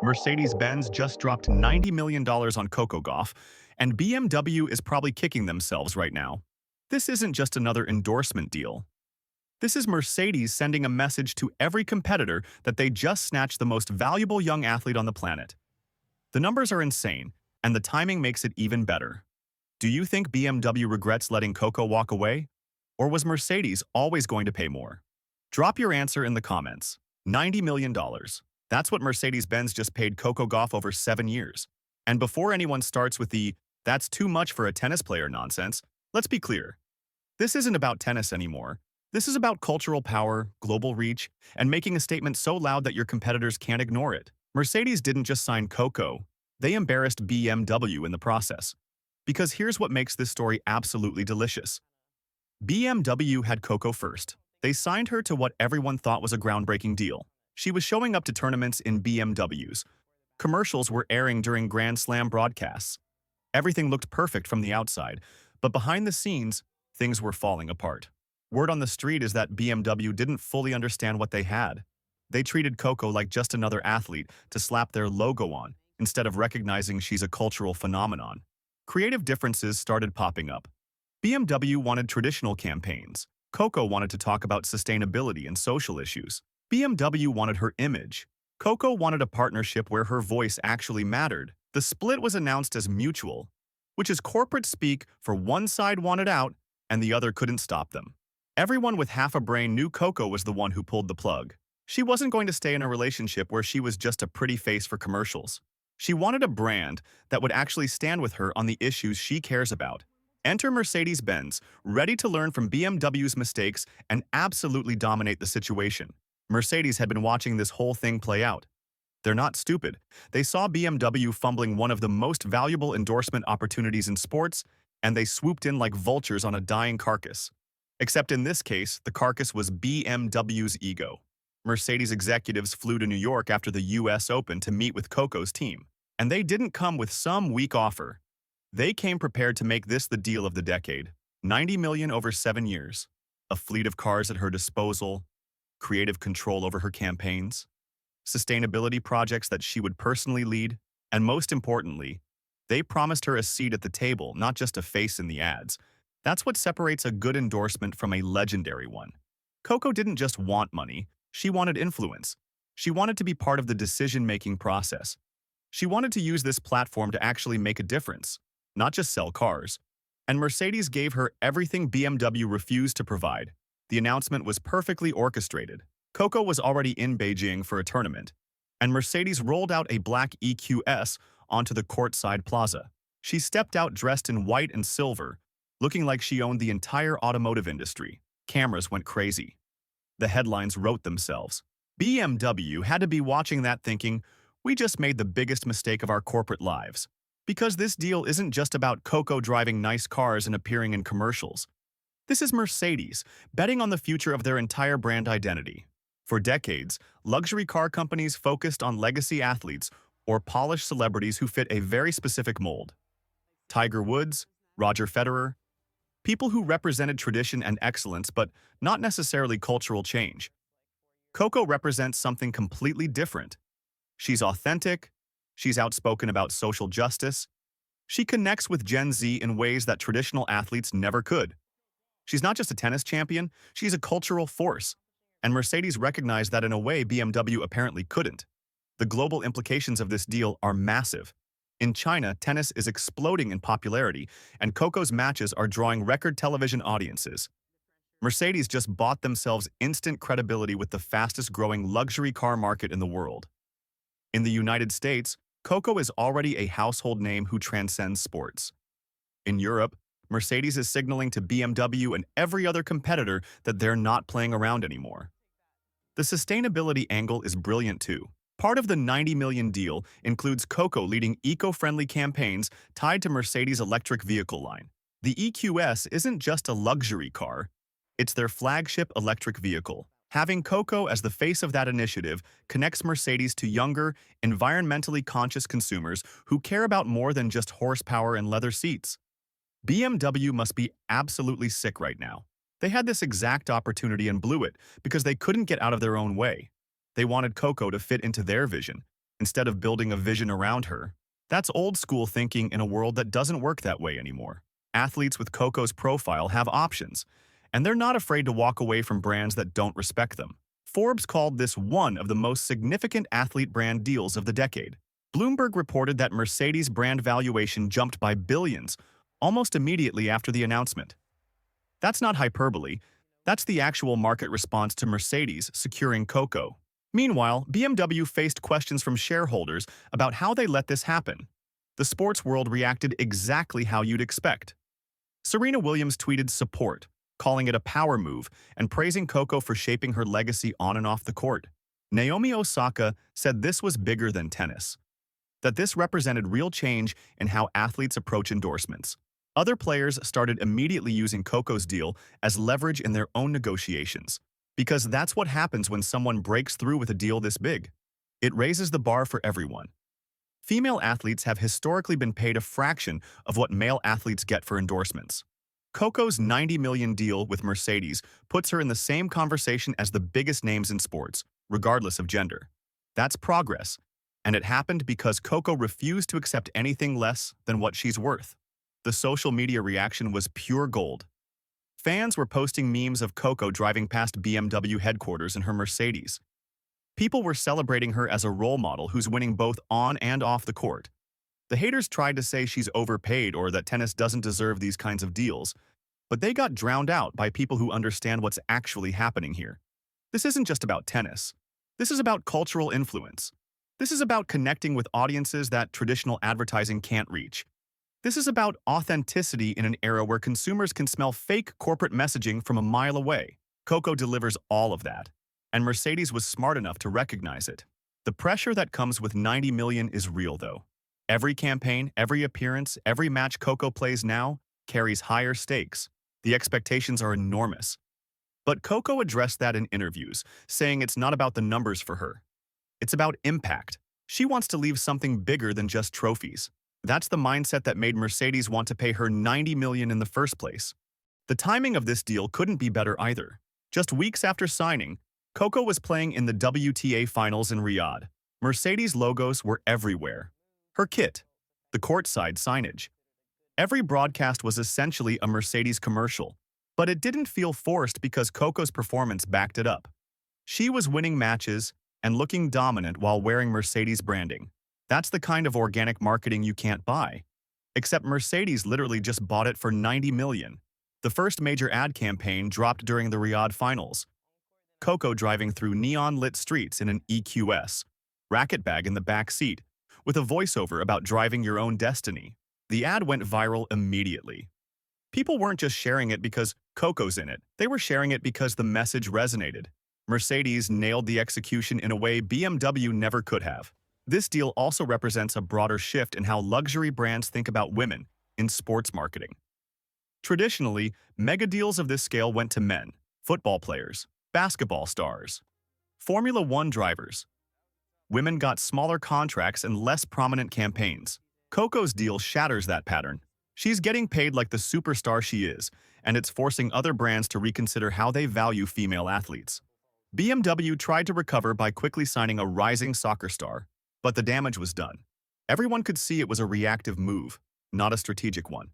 Mercedes-Benz just dropped $90 million on Coco Gauff, and BMW is probably kicking themselves right now. This isn't just another endorsement deal. This is Mercedes sending a message to every competitor that they just snatched the most valuable young athlete on the planet. The numbers are insane, and the timing makes it even better. Do you think BMW regrets letting Coco walk away? Or was Mercedes always going to pay more? Drop your answer in the comments. $90 million. That's what Mercedes-Benz just paid Coco Gauff over 7 years. And before anyone starts with the "that's too much for a tennis player" nonsense, let's be clear. This isn't about tennis anymore. This is about cultural power, global reach, and making a statement so loud that your competitors can't ignore it. Mercedes didn't just sign Coco. They embarrassed BMW in the process. Because here's what makes this story absolutely delicious. BMW had Coco first. They signed her to what everyone thought was a groundbreaking deal. She was showing up to tournaments in BMWs. Commercials were airing during Grand Slam broadcasts. Everything looked perfect from the outside, but behind the scenes, things were falling apart. Word on the street is that BMW didn't fully understand what they had. They treated Coco like just another athlete to slap their logo on, instead of recognizing she's a cultural phenomenon. Creative differences started popping up. BMW wanted traditional campaigns. Coco wanted to talk about sustainability and social issues. BMW wanted her image. Coco wanted a partnership where her voice actually mattered. The split was announced as mutual, which is corporate speak for one side wanted out and the other couldn't stop them. Everyone with half a brain knew Coco was the one who pulled the plug. She wasn't going to stay in a relationship where she was just a pretty face for commercials. She wanted a brand that would actually stand with her on the issues she cares about. Enter Mercedes-Benz, ready to learn from BMW's mistakes and absolutely dominate the situation. Mercedes had been watching this whole thing play out. They're not stupid. They saw BMW fumbling one of the most valuable endorsement opportunities in sports, and they swooped in like vultures on a dying carcass. Except in this case, the carcass was BMW's ego. Mercedes executives flew to New York after the US Open to meet with Coco's team. And they didn't come with some weak offer. They came prepared to make this the deal of the decade. $90 million over 7 years. A fleet of cars at her disposal. Creative control over her campaigns. Sustainability projects that she would personally lead. And most importantly, they promised her a seat at the table, not just a face in the ads. That's what separates a good endorsement from a legendary one. Coco didn't just want money. She wanted influence. She wanted to be part of the decision-making process. She wanted to use this platform to actually make a difference, not just sell cars. And Mercedes gave her everything BMW refused to provide. The announcement was perfectly orchestrated. Coco was already in Beijing for a tournament, and Mercedes rolled out a black EQS onto the courtside plaza. She stepped out dressed in white and silver, looking like she owned the entire automotive industry. Cameras went crazy. The headlines wrote themselves. BMW had to be watching that thinking, we just made the biggest mistake of our corporate lives. Because this deal isn't just about Coco driving nice cars and appearing in commercials. This is Mercedes, betting on the future of their entire brand identity. For decades, luxury car companies focused on legacy athletes or polished celebrities who fit a very specific mold. Tiger Woods, Roger Federer, people who represented tradition and excellence but not necessarily cultural change. Coco represents something completely different. She's authentic, she's outspoken about social justice, she connects with Gen Z in ways that traditional athletes never could. She's not just a tennis champion, she's a cultural force. And Mercedes recognized that in a way BMW apparently couldn't. The global implications of this deal are massive. In China, tennis is exploding in popularity, and Coco's matches are drawing record television audiences. Mercedes just bought themselves instant credibility with the fastest-growing luxury car market in the world. In the United States, Coco is already a household name who transcends sports. In Europe, Mercedes is signaling to BMW and every other competitor that they're not playing around anymore. The sustainability angle is brilliant too. Part of the $90 million deal includes Coco leading eco-friendly campaigns tied to Mercedes' electric vehicle line. The EQS isn't just a luxury car, it's their flagship electric vehicle. Having Coco as the face of that initiative connects Mercedes to younger, environmentally conscious consumers who care about more than just horsepower and leather seats. BMW must be absolutely sick right now. They had this exact opportunity and blew it because they couldn't get out of their own way. They wanted Coco to fit into their vision, instead of building a vision around her. That's old school thinking in a world that doesn't work that way anymore. Athletes with Coco's profile have options, and they're not afraid to walk away from brands that don't respect them. Forbes called this one of the most significant athlete brand deals of the decade. Bloomberg reported that Mercedes' brand valuation jumped by billions almost immediately after the announcement. That's not hyperbole. That's the actual market response to Mercedes securing Coco. Meanwhile, BMW faced questions from shareholders about how they let this happen. The sports world reacted exactly how you'd expect. Serena Williams tweeted support, calling it a power move and praising Coco for shaping her legacy on and off the court. Naomi Osaka said this was bigger than tennis, that this represented real change in how athletes approach endorsements. Other players started immediately using Coco's deal as leverage in their own negotiations, because that's what happens when someone breaks through with a deal this big. It raises the bar for everyone. Female athletes have historically been paid a fraction of what male athletes get for endorsements. Coco's $90 million deal with Mercedes puts her in the same conversation as the biggest names in sports, regardless of gender. That's progress, and it happened because Coco refused to accept anything less than what she's worth. The social media reaction was pure gold. Fans were posting memes of Coco driving past BMW headquarters in her Mercedes. People were celebrating her as a role model who's winning both on and off the court. The haters tried to say she's overpaid or that tennis doesn't deserve these kinds of deals, but they got drowned out by people who understand what's actually happening here. This isn't just about tennis. This is about cultural influence. This is about connecting with audiences that traditional advertising can't reach. This is about authenticity in an era where consumers can smell fake corporate messaging from a mile away. Coco delivers all of that, and Mercedes was smart enough to recognize it. The pressure that comes with $90 million is real, though. Every campaign, every appearance, every match Coco plays now carries higher stakes. The expectations are enormous. But Coco addressed that in interviews, saying it's not about the numbers for her. It's about impact. She wants to leave something bigger than just trophies. That's the mindset that made Mercedes want to pay her $90 million in the first place. The timing of this deal couldn't be better either. Just weeks after signing, Coco was playing in the WTA finals in Riyadh. Mercedes logos were everywhere. Her kit, the courtside signage. Every broadcast was essentially a Mercedes commercial, but it didn't feel forced because Coco's performance backed it up. She was winning matches and looking dominant while wearing Mercedes branding. That's the kind of organic marketing you can't buy. Except Mercedes literally just bought it for $90 million. The first major ad campaign dropped during the Riyadh finals. Coco driving through neon-lit streets in an EQS, racket bag in the back seat, with a voiceover about driving your own destiny. The ad went viral immediately. People weren't just sharing it because Coco's in it. They were sharing it because the message resonated. Mercedes nailed the execution in a way BMW never could have. This deal also represents a broader shift in how luxury brands think about women in sports marketing. Traditionally, mega deals of this scale went to men, football players, basketball stars, Formula One drivers. Women got smaller contracts and less prominent campaigns. Coco's deal shatters that pattern. She's getting paid like the superstar she is, and it's forcing other brands to reconsider how they value female athletes. BMW tried to recover by quickly signing a rising soccer star, but the damage was done. Everyone could see it was a reactive move, not a strategic one.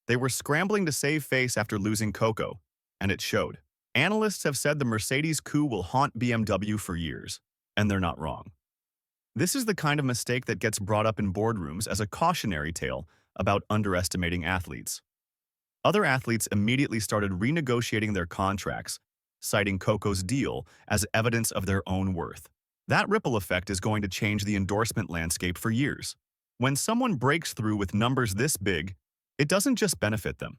They were scrambling to save face after losing Coco, and it showed. Analysts have said the Mercedes coup will haunt BMW for years, and they're not wrong. This is the kind of mistake that gets brought up in boardrooms as a cautionary tale about underestimating athletes. Other athletes immediately started renegotiating their contracts, citing Coco's deal as evidence of their own worth. That ripple effect is going to change the endorsement landscape for years. When someone breaks through with numbers this big, it doesn't just benefit them.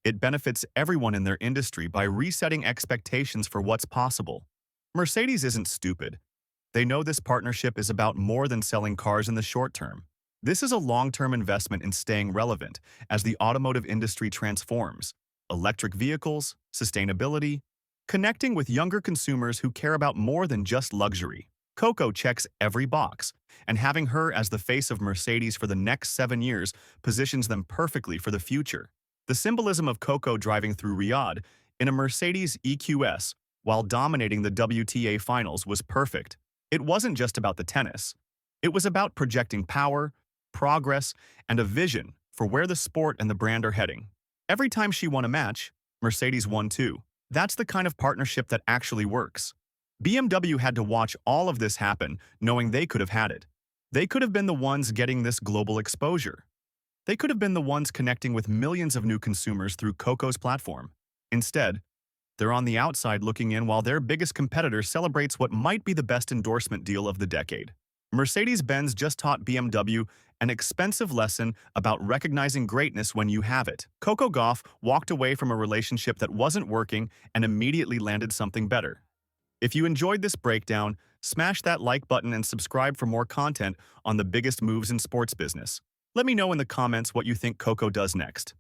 It benefits everyone in their industry by resetting expectations for what's possible. Mercedes isn't stupid. They know this partnership is about more than selling cars in the short term. This is a long-term investment in staying relevant as the automotive industry transforms. Electric vehicles, sustainability, connecting with younger consumers who care about more than just luxury. Coco checks every box, and having her as the face of Mercedes for the next 7 years positions them perfectly for the future. The symbolism of Coco driving through Riyadh in a Mercedes EQS while dominating the WTA finals was perfect. It wasn't just about the tennis. It was about projecting power, progress, and a vision for where the sport and the brand are heading. Every time she won a match, Mercedes won too. That's the kind of partnership that actually works. BMW had to watch all of this happen, knowing they could have had it. They could have been the ones getting this global exposure. They could have been the ones connecting with millions of new consumers through Coco's platform. Instead, they're on the outside looking in while their biggest competitor celebrates what might be the best endorsement deal of the decade. Mercedes-Benz just taught BMW an expensive lesson about recognizing greatness when you have it. Coco Gauff walked away from a relationship that wasn't working and immediately landed something better. If you enjoyed this breakdown, smash that like button and subscribe for more content on the biggest moves in sports business. Let me know in the comments what you think Coco does next.